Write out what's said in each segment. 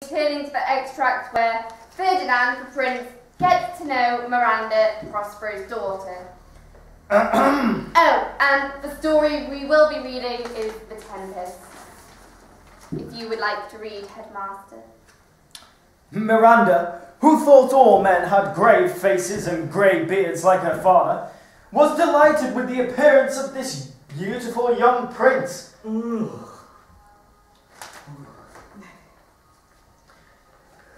turning to the extract where Ferdinand, the prince, gets to know Miranda, Prospero's daughter. Oh, and the story we will be reading is The Tempest. If you would like to read, Headmaster. Miranda, who thought all men had grave faces and grey beards like her father, was delighted with the appearance of this beautiful young prince.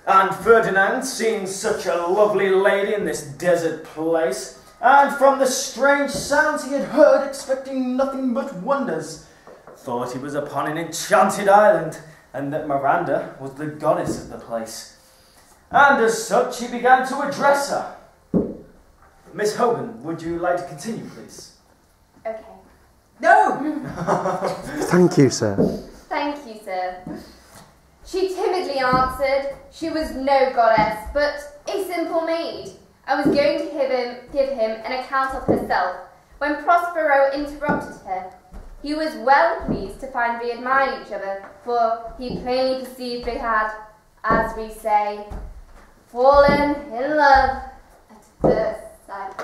And Ferdinand, seeing such a lovely lady in this desert place, and from the strange sounds he had heard, expecting nothing but wonders, thought he was upon an enchanted island, and that Miranda was the goddess of the place. And as such, he began to address her. Miss Hogan, would you like to continue, please? Okay. No! Thank you, sir. Thank you, sir. She timidly answered she was no goddess, but a simple maid. I was going to give him an account of herself, when Prospero interrupted her. He was well pleased to find we admired each other, for he plainly perceived we had, as we say, fallen in love at first sight.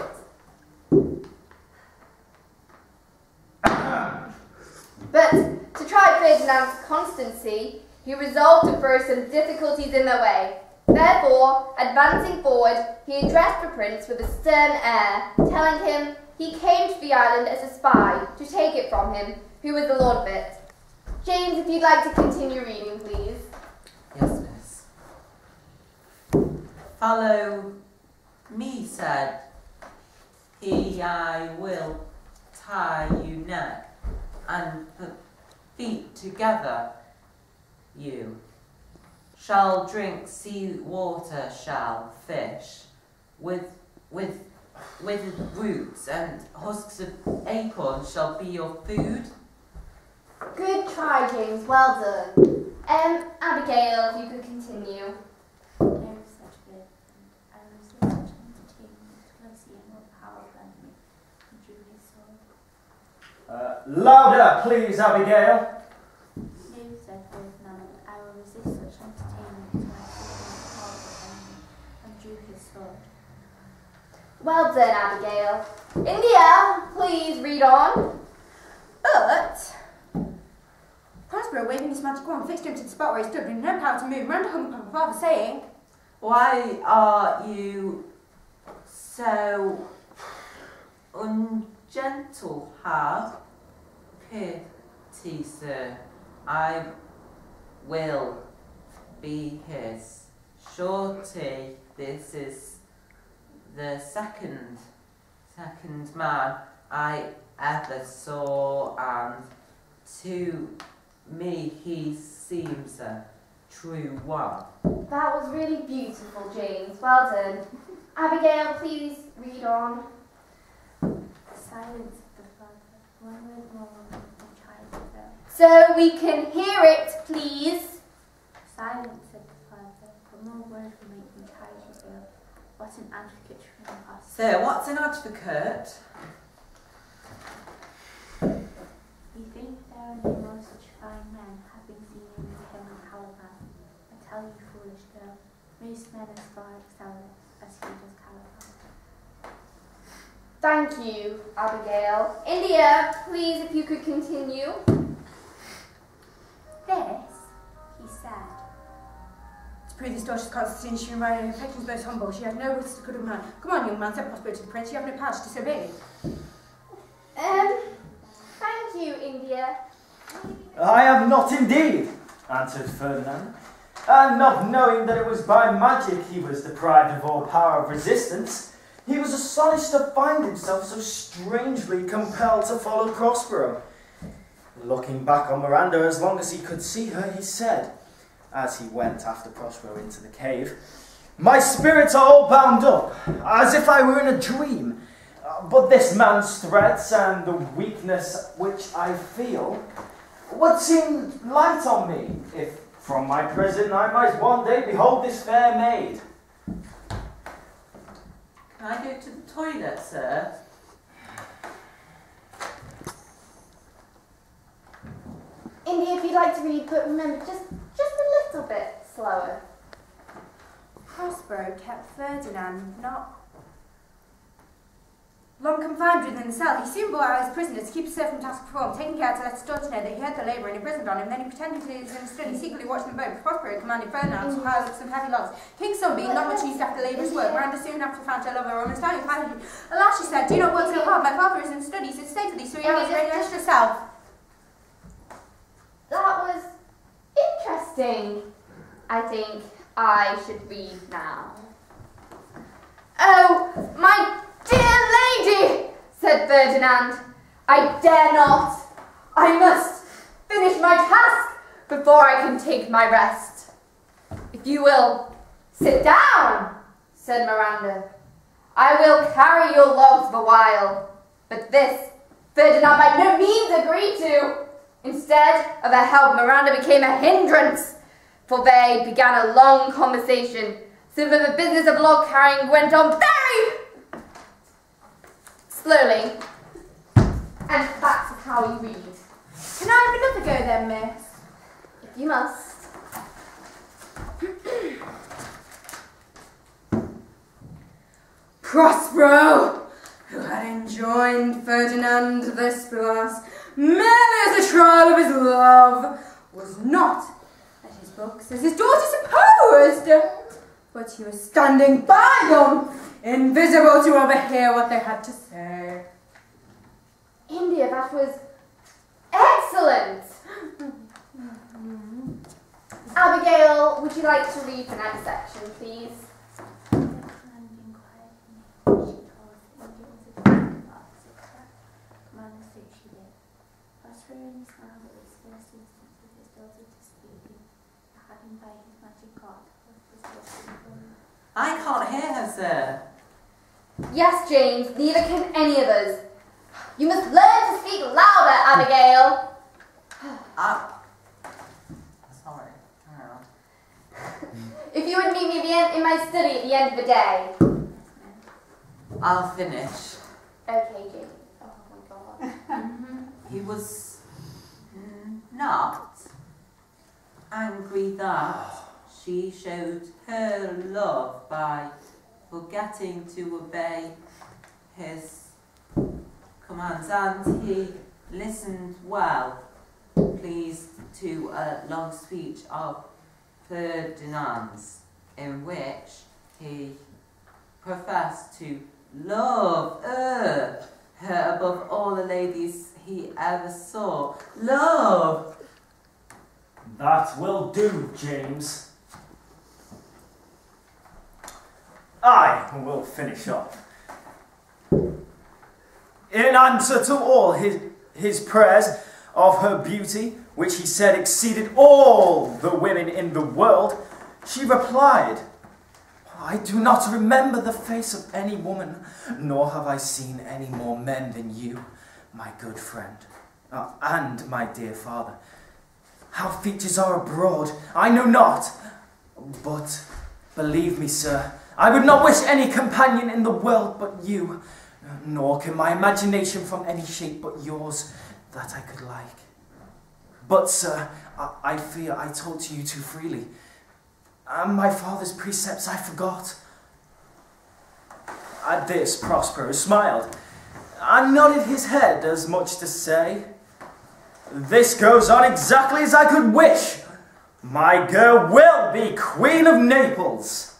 But to try Ferdinand's constancy, he resolved to throw some difficulties in their way. Therefore, advancing forward, he addressed the prince with a stern air, telling him he came to the island as a spy, to take it from him, who was the lord of it. James, if you'd like to continue reading, please. Yes, miss. Follow me, said he, I will tie you neck and the feet together. You shall drink sea water, shall fish with roots, and husks of acorns shall be your food. Good try, James. Well done. Abigail, if you could continue. Louder, please, Abigail. Well done, Abigail. India, please read on. But Prospero, waving his magic wand, fixed him to the spot where he stood with no power to move, Miranda hung upon my father, saying, Why are you so ungentle? Have pity, sir. I will be his. Surety this is the second man I ever saw, and to me he seems a true one. That was really beautiful, James. Well done. Abigail, please read on. Silence of the father. One word more than a child ago. So we can hear it, please. Silence of the father. One more word will make me tired of you. What an advocate from the past. Sir, what's an advocate? You think there are no more such fine men, having seen him in him, however. I tell you, foolish girl, most men as far excel as he does Caliban. Thank you, Abigail. India, please, if you could continue. This, he said. To prove his daughter's constancy, she reminded her affections most humble. She had no wits to good of man. Come on, young man, said Prospero to the prince. You have no power to disobey. Thank you, India. I have not indeed, answered Ferdinand, and not knowing that it was by magic he was deprived of all power of resistance, he was astonished to find himself so strangely compelled to follow Prospero. Looking back on Miranda as long as he could see her, he said, as he went after Prospero into the cave, "My spirits are all bound up, as if I were in a dream. But this man's threats and the weakness which I feel would seem light on me, if from my prison I might one day behold this fair maid." Can I go to the toilet, sir? India, if you'd like to read, but remember, just a little bit slower. Prospero kept Ferdinand not long confined within the cell. He soon brought out his prisoner to keep his certain task performed, taking care to let his daughter know that he heard the labour and imprisoned on him. Then he pretended he was in a study, secretly watching them both. Prospero commanded Ferdinand to pile up some heavy logs. King's son being not much used after labour's work, Miranda soon after found her lover almost dying. Finally, alas, she said, do not work so hard. My father is in study, so stay to thee, so he needs your extra self. That was interesting. I think I should read now. Oh, my dear lady, said Ferdinand, I dare not. I must finish my task before I can take my rest. If you will sit down, said Miranda, I will carry your logs the while. But this Ferdinand by no means agreed to. Instead of a help, Miranda became a hindrance, for they began a long conversation, so that the business of log carrying went on very slowly. And that's how you read. Can I have another go then, miss? If you must. Prospero, who had enjoined Ferdinand this glass, merely as a trial of his love, was not at his books as his daughter supposed, but he was standing by them, invisible to overhear what they had to say. India, that was excellent. Abigail, would you like to read the next section, please? I can't hear her, sir. Yes, James, neither can any of us. You must learn to speak louder, Abigail. Sorry. Hang on. If you would meet me in my study at the end of the day. I'll finish. Okay, James. Oh my God. He was not angry that she showed her love by forgetting to obey his commands, and he listened well, pleased to a long speech of Ferdinand's, in which he professed to love her above all the ladies he ever saw. Love! That will do, James. I will finish off. In answer to all his prayers of her beauty, which he said exceeded all the women in the world, she replied, I do not remember the face of any woman, nor have I seen any more men than you, my good friend, and my dear father. How features are abroad, I know not, but believe me, sir, I would not wish any companion in the world but you, nor can my imagination from any shape but yours that I could like. But, sir, I fear I talk to you too freely, and my father's precepts I forgot. At this, Prospero smiled, and nodded his head as much to say, this goes on exactly as I could wish. My girl will be Queen of Naples.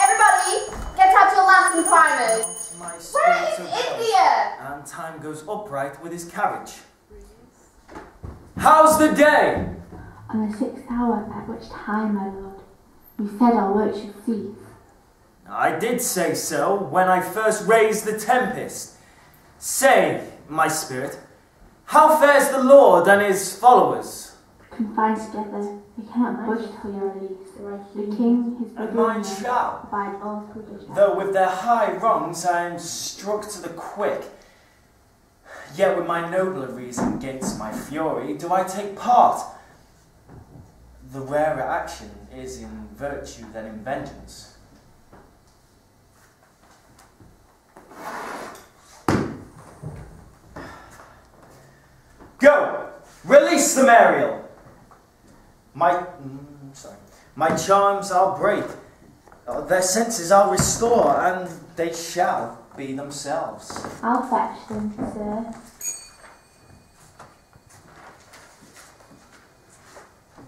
Everybody, get out your lamps and primers. My Where is spirit of India? and time goes upright with his carriage. How's the day? On the 6th hour, at which time, my lord, we said our work should cease. I did say so when I first raised the Tempest. Say, my spirit, how fares the Lord and his followers? Confined together, we cannot budge till you are released. The king, his And mine brigadier, shall, provide all privilege. though with their high wrongs I am struck to the quick. Yet with my nobler reason gainst my fury do I take part. The rarer action is in virtue than in vengeance. Go, release Release them, Ariel! My charms I'll break. Their senses I'll restore, and they shall be themselves. I'll fetch them, sir.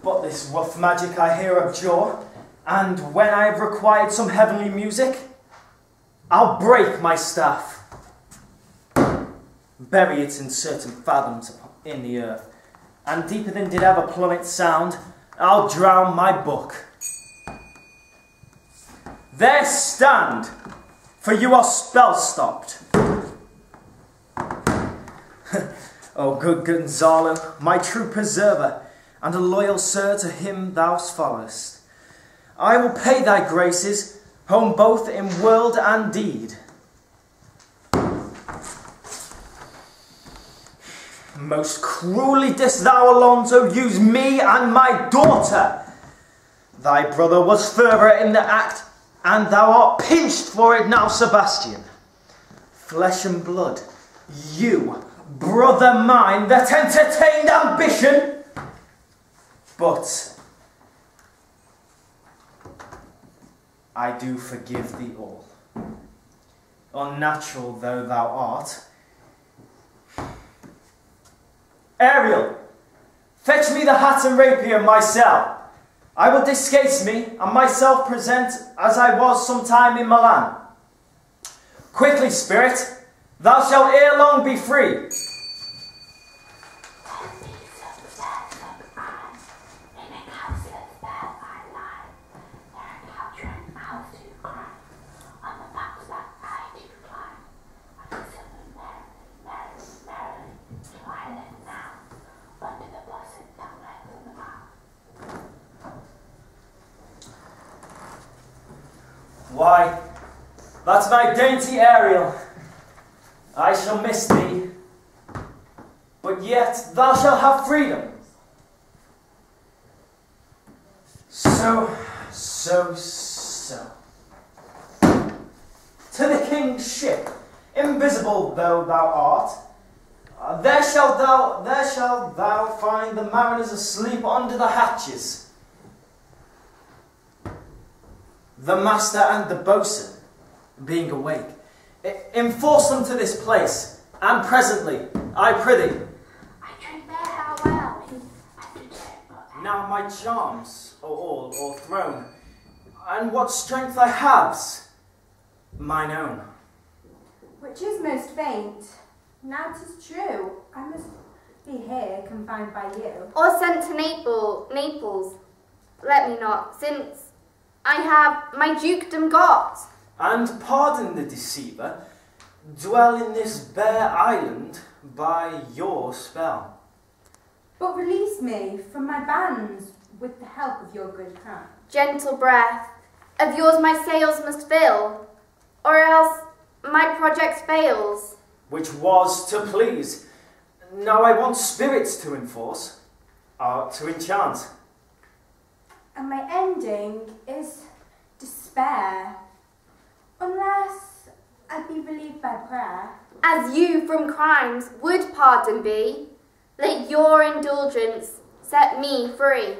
But this rough magic I here abjure, and when I have required some heavenly music, I'll break my staff, bury it in certain fathoms in the earth, and deeper than did ever plummet sound, I'll drown my book. There stand, for you are spell-stopped. O good Gonzalo, my true preserver, and a loyal sir to him thou followest, I will pay thy graces home both in word and deed. Most cruelly didst thou, Alonso, use me and my daughter. Thy brother was further in the act, and thou art pinched for it now, Sebastian. Flesh and blood, you, brother mine, that entertained ambition. But I do forgive thee all. Unnatural though thou art. Ariel, fetch me the hat and rapier myself. I will discase me and myself present as I was sometime in Milan. Quickly, spirit, thou shalt ere long be free. Why, that's my dainty Ariel. I shall miss thee, but yet thou shalt have freedom. So. To the king's ship, invisible though thou art, there shalt thou find the mariners asleep under the hatches. The master and the boatswain, being awake, enforce them to this place, and presently, I prithee. I drink their farewell, Now my charms are all o'erthrown, and what strength I have's mine own. Which is most faint. Now 'tis true, I must be here, confined by you. Or sent to Naples. Let me not, since I have my dukedom got. And pardon the deceiver, dwell in this bare island by your spell. But release me from my bands with the help of your good hand. Gentle breath, of yours my sails must fill, or else my project fails. Which was to please. Now I want spirits to enforce, art to enchant. And my ending is despair, unless I be relieved by prayer. As you from crimes would pardon be, let your indulgence set me free.